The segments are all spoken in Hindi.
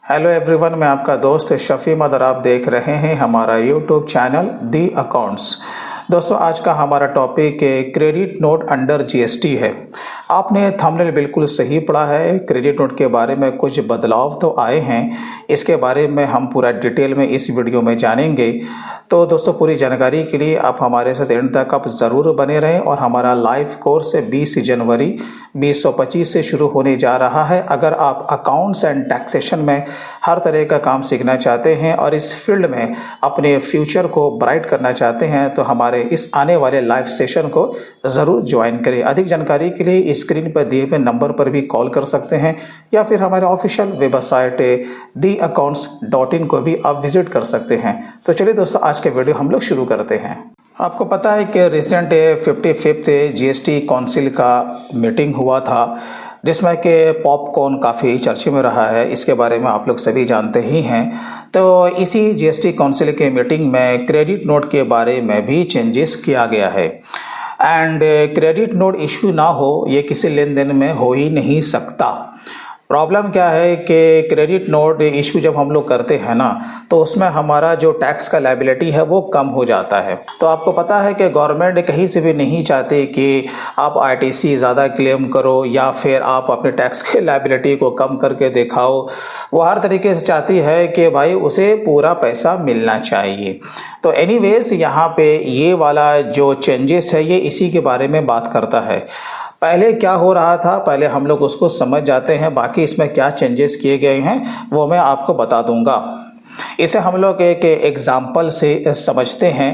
हेलो एवरीवन, मैं आपका दोस्त शफी मदर। आप देख रहे हैं हमारा यूट्यूब चैनल दी अकाउंट्स। दोस्तों, आज का हमारा topic credit note under GST है। आपने थंबनेल बिल्कुल सही पढ़ा है। क्रेडिट नोट के बारे में कुछ बदलाव तो आए हैं, इसके बारे में हम पूरा डिटेल में इस वीडियो में जानेंगे। तो दोस्तों, पूरी जानकारी के लिए आप हमारे साथ एंड तक आप ज़रूर बने रहें। और हमारा लाइव कोर्स 20 जनवरी 2025 से शुरू होने जा रहा है। अगर आप अकाउंट्स एंड टैक्सेशन में हर तरह का काम सीखना चाहते हैं और इस फील्ड में अपने फ्यूचर को ब्राइट करना चाहते हैं तो हमारे इस आने वाले लाइव सेशन को ज़रूर ज्वाइन करें। अधिक जानकारी के लिए स्क्रीन पर दिए हुए नंबर पर भी कॉल कर सकते हैं या फिर हमारे ऑफिशियल वेबसाइट theaccounts.in को भी आप विजिट कर सकते हैं। तो चलिए दोस्तों, आज के वीडियो हम लोग शुरू करते हैं। आपको पता है कि रिसेंट 55th जीएसटी काउंसिल का मीटिंग हुआ था, जिसमें कि पॉपकॉर्न काफ़ी चर्चे में रहा है। इसके बारे में आप लोग सभी जानते ही हैं। तो इसी जीएसटी काउंसिल के मीटिंग में क्रेडिट नोट के बारे में भी चेंजेस किया गया है। एंड क्रेडिट नोट इशू ना हो, ये किसी लेन देन में हो ही नहीं सकता। प्रॉब्लम क्या है कि क्रेडिट नोट इशू जब हम लोग करते हैं ना, तो उसमें हमारा जो टैक्स का लायबिलिटी है वो कम हो जाता है। तो आपको पता है कि गवर्नमेंट कहीं से भी नहीं चाहती कि आप आईटीसी ज़्यादा क्लेम करो या फिर आप अपने टैक्स के लायबिलिटी को कम करके दिखाओ। वो हर तरीके से चाहती है कि भाई उसे पूरा पैसा मिलना चाहिए। तो एनीवेज, यहाँ पे ये वाला जो चेंजेस है ये इसी के बारे में बात करता है। पहले क्या हो रहा था, पहले हम लोग उसको समझ जाते हैं। बाकी इसमें क्या चेंजेस किए गए हैं वो मैं आपको बता दूंगा। इसे हम लोग एक एग्जाम्पल से समझते हैं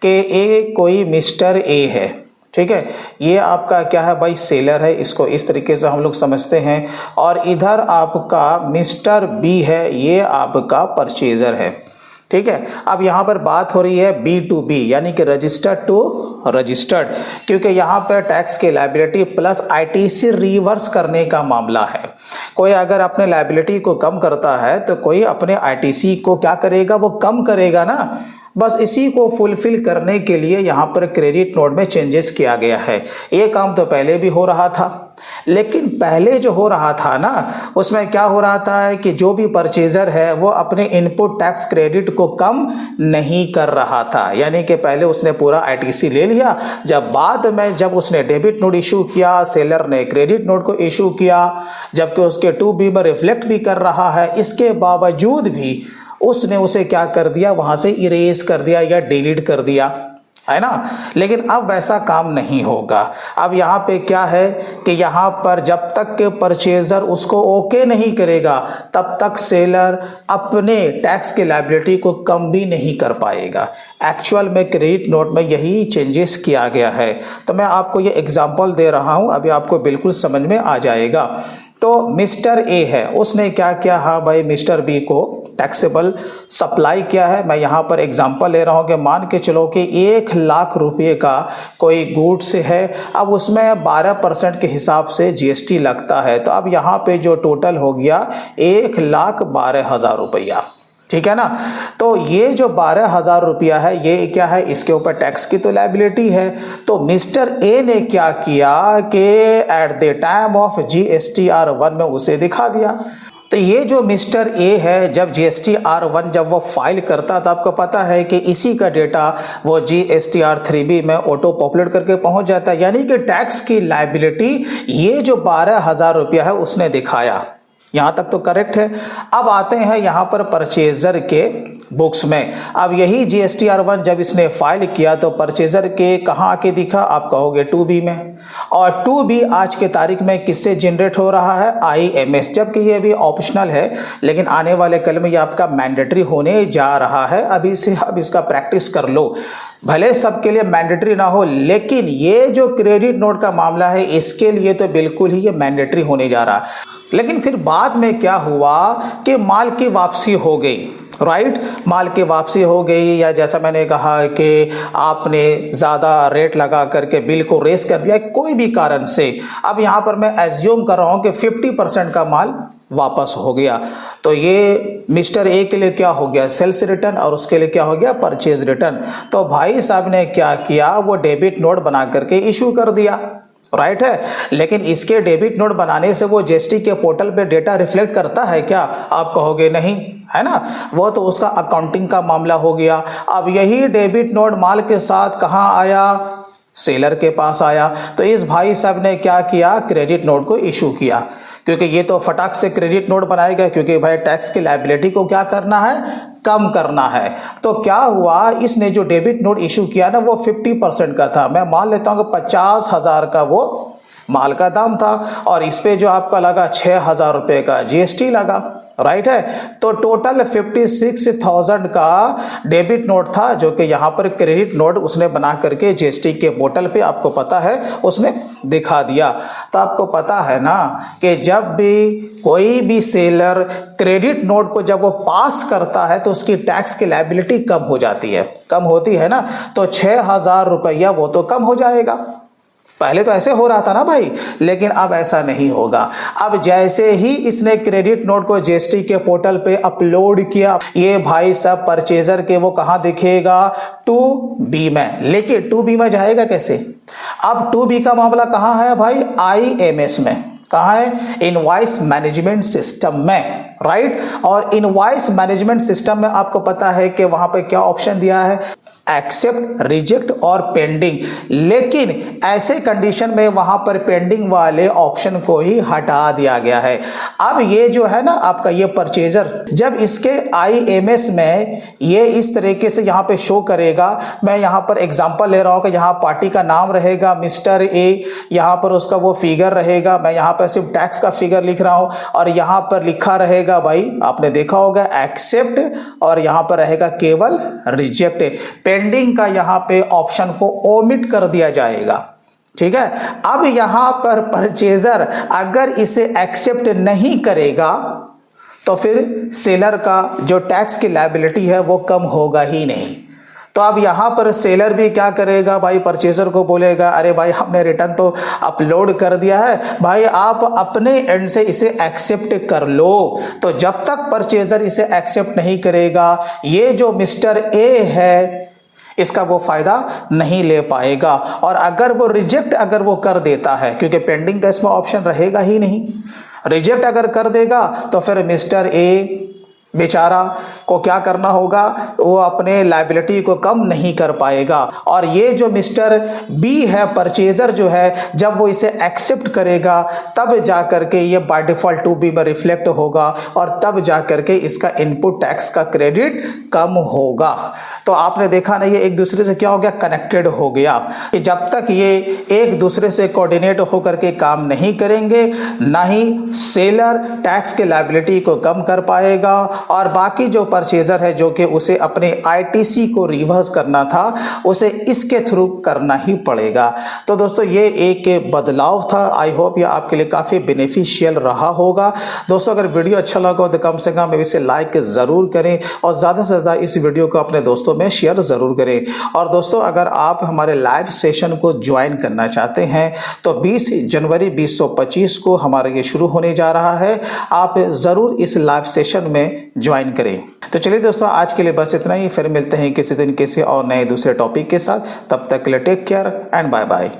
कि कोई मिस्टर ए है, ठीक है। ये आपका क्या है भाई, सेलर है। इसको इस तरीके से हम लोग समझते हैं। और इधर आपका मिस्टर बी है, ये आपका परचेजर है, ठीक है। अब यहाँ पर बात हो रही है B2B, यानी कि रजिस्टर्ड टू रजिस्टर्ड, क्योंकि यहाँ पर टैक्स की लायबिलिटी प्लस आईटीसी रिवर्स करने का मामला है। कोई अगर अपने लायबिलिटी को कम करता है तो कोई अपने आईटीसी को क्या करेगा, वो कम करेगा ना। बस इसी को फुलफिल करने के लिए यहाँ पर क्रेडिट नोट में चेंजेस किया गया है। ये काम तो पहले भी हो रहा था, लेकिन पहले जो हो रहा था ना, उसमें क्या हो रहा था कि जो भी परचेजर है वो अपने इनपुट टैक्स क्रेडिट को कम नहीं कर रहा था। यानी कि पहले उसने पूरा आईटीसी ले लिया, जब बाद में जब उसने डेबिट नोट इशू किया, सेलर ने क्रेडिट नोट को इशू किया, जबकि उसके 2B में रिफ्लेक्ट भी कर रहा है, इसके बावजूद भी उसने उसे क्या कर दिया, वहां से इरेज कर दिया या डिलीट कर दिया, है ना। लेकिन अब वैसा काम नहीं होगा। अब यहाँ पे क्या है कि यहाँ पर जब तक के परचेजर उसको ओके नहीं करेगा, तब तक सेलर अपने टैक्स के लायबिलिटी को कम भी नहीं कर पाएगा। एक्चुअल में क्रेडिट नोट में यही चेंजेस किया गया है। तो मैं आपको ये एग्जांपल दे रहा हूँ, अभी आपको बिल्कुल समझ में आ जाएगा। तो मिस्टर ए है, उसने क्या किया, हाँ भाई, मिस्टर बी को टैक्सेबल सप्लाई किया है। मैं यहाँ पर एग्जांपल ले रहा हूँ कि मान के चलो कि 1 लाख रुपए का कोई गुड्स है। अब उसमें 12% के हिसाब से जीएसटी लगता है। तो अब यहाँ पे जो टोटल हो गया 1,12,000 रुपया, ठीक है ना। तो ये जो 12,000 रुपया है, ये क्या है, इसके ऊपर टैक्स की तो लायबिलिटी है। तो मिस्टर ए ने क्या किया कि at the time of GSTR1 में उसे दिखा दिया। तो ये जो मिस्टर ए है, जब GSTR1 जब वो फाइल करता था, आपको पता है कि इसी का डेटा वो GSTR3B में ऑटो पॉपुलेट करके पहुंच जाता है। यानी कि टैक्स की लायबिलिटी ये जो 12,000 रुपया है उसने दिखाया। यहाँ तक तो करेक्ट है। अब आते हैं यहाँ पर परचेजर के बुक्स में। अब यही GSTR1 जब इसने फाइल किया तो परचेजर के कहाँ आके दिखा, आप कहोगे 2B में। और 2B आज के तारीख में किससे जनरेट हो रहा है, IMS, जबकि ये भी ऑप्शनल है, लेकिन आने वाले कल में ये आपका मैंडेटरी होने जा रहा है। अभी से अब इसका प्रैक्टिस कर लो। भले सबके लिए मैंडेटरी ना हो, लेकिन ये जो क्रेडिट नोट का मामला है इसके लिए तो बिल्कुल ही ये मैंडेटरी होने जा रहा है। लेकिन फिर बाद में क्या हुआ कि माल की वापसी हो गई, राइट। माल की वापसी हो गई, या जैसा मैंने कहा कि आपने ज़्यादा रेट लगा करके बिल को रेस कर दिया कोई भी कारण से। अब यहाँ पर मैं एज्यूम कर रहा हूँ कि 50% का माल वापस हो गया। तो ये मिस्टर ए के लिए क्या हो गया, सेल्स रिटर्न, और उसके लिए क्या हो गया, परचेज रिटर्न। तो भाई साहब ने क्या किया, वो डेबिट नोट बना करके इशू कर दिया। राइट है। लेकिन इसके डेबिट नोट बनाने से वो जीएसटी के पोर्टल पे डेटा रिफ्लेक्ट करता है क्या? आप कहोगे नहीं, है ना, वो तो उसका अकाउंटिंग का मामला हो गया। अब यही डेबिट नोट माल के साथ कहाँ आया? सेलर के पास आया। तो इस भाई साहब ने क्या किया? क्रेडिट नोट को इशू किया, क्योंकि ये तो फटाक से क्रेडिट नोट बनाएगा, क्योंकि भाई टैक्स की लायबिलिटी को क्या करना है? कम करना है। तो क्या हुआ, इसने जो डेबिट नोट इशू किया ना वो 50% का था। मैं मान लेता हूं कि 50,000 का वो माल का दाम था और इस पे जो आपका लगा 6,000 रुपए का जीएसटी लगा, राइट है। तो टोटल 56,000 का डेबिट नोट था, जो कि यहाँ पर क्रेडिट नोट उसने बना करके जीएसटी के पोर्टल पे आपको पता है उसने दिखा दिया। तो आपको पता है ना कि जब भी कोई भी सेलर क्रेडिट नोट को जब वो पास करता है तो उसकी टैक्स की लायबिलिटी कम हो जाती है, कम होती है ना। तो 6,000 रुपया वो तो कम हो जाएगा। पहले तो ऐसे हो रहा था ना भाई, लेकिन अब ऐसा नहीं होगा। अब जैसे ही इसने क्रेडिट नोट को जीएसटी के पोर्टल पे अपलोड किया, ये भाई सब परचेजर के वो कहां दिखेगा? 2B में। लेकिन 2B में जाएगा कैसे? अब 2B का मामला कहां है भाई? IMS में। कहां है? इनवॉइस मैनेजमेंट सिस्टम में, राइट। और इनवॉइस मैनेजमेंट सिस्टम में आपको पता है कि वहां पे क्या ऑप्शन दिया है? एक्सेप्ट, रिजेक्ट और पेंडिंग। लेकिन ऐसे कंडीशन में वहां पर पेंडिंग वाले ऑप्शन को ही हटा दिया गया है। अब ये जो है ना आपका ये परचेजर, जब इसके IMS में ये इस तरीके से यहाँ पे शो करेगा, मैं यहाँ पर एग्जांपल ले रहा हूँ कि यहाँ पार्टी का नाम रहेगा मिस्टर ए, यहाँ पर उसका वो फिगर रहेगा, मैं यहाँ पर सिर्फ टैक्स का फिगर लिख रहा हूँ और यहाँ पर लिखा रहेगा भाई, आपने देखा होगा एक्सेप्ट, और यहाँ पर रहेगा केवल रिजेक्ट। पेंडिंग का यहां पे ऑप्शन को ओमिट कर दिया जाएगा, ठीक है। अब यहां पर परचेजर अगर इसे एक्सेप्ट नहीं करेगा तो फिर सेलर का जो टैक्स की लायबिलिटी है वो कम होगा ही नहीं। तो अब यहां पर सेलर भी क्या करेगा भाई? परचेजर को बोलेगा अरे भाई हमने रिटर्न तो अपलोड कर दिया है, भाई आप अपने एंड से इसे एक्सेप्ट कर लो। तो जब तक परचेजर इसे एक्सेप्ट नहीं करेगा, ये जो मिस्टर ए है इसका वो फायदा नहीं ले पाएगा। और अगर वो रिजेक्ट अगर वो कर देता है, क्योंकि पेंडिंग का इसमें ऑप्शन रहेगा ही नहीं, रिजेक्ट अगर कर देगा तो फिर मिस्टर ए बेचारा को क्या करना होगा? वो अपने लायबिलिटी को कम नहीं कर पाएगा। और ये जो मिस्टर बी है परचेजर जो है, जब वो इसे एक्सेप्ट करेगा तब जा करके ये बाय डिफॉल्ट 2B में रिफ्लेक्ट होगा और तब जा करके इसका इनपुट टैक्स का क्रेडिट कम होगा। तो आपने देखा ना ये एक दूसरे से क्या हो गया? कनेक्टेड हो गया। कि जब तक ये एक दूसरे से कोऑर्डिनेट होकर के काम नहीं करेंगे, ना ही सेलर टैक्स के लायबिलिटी को कम कर पाएगा और बाकी जो परचेजर है जो कि उसे अपने ITC को रिवर्स करना था उसे इसके थ्रू करना ही पड़ेगा। तो दोस्तों ये एक बदलाव था। आई होप ये आपके लिए काफ़ी बेनिफिशियल रहा होगा। दोस्तों अगर वीडियो अच्छा लगा हो तो कम से कम इसे लाइक ज़रूर करें और ज़्यादा से ज़्यादा इस वीडियो को अपने दोस्तों में शेयर ज़रूर करें। और दोस्तों अगर आप हमारे लाइव सेशन को ज्वाइन करना चाहते हैं तो 20 जनवरी 2025 को हमारा ये शुरू होने जा रहा है। आप ज़रूर इस लाइव सेशन में ज्वाइन करें। तो चलिए दोस्तों आज के लिए बस इतना ही, फिर मिलते हैं किसी दिन किसी और नए दूसरे टॉपिक के साथ। तब तक के लिए take care and bye bye.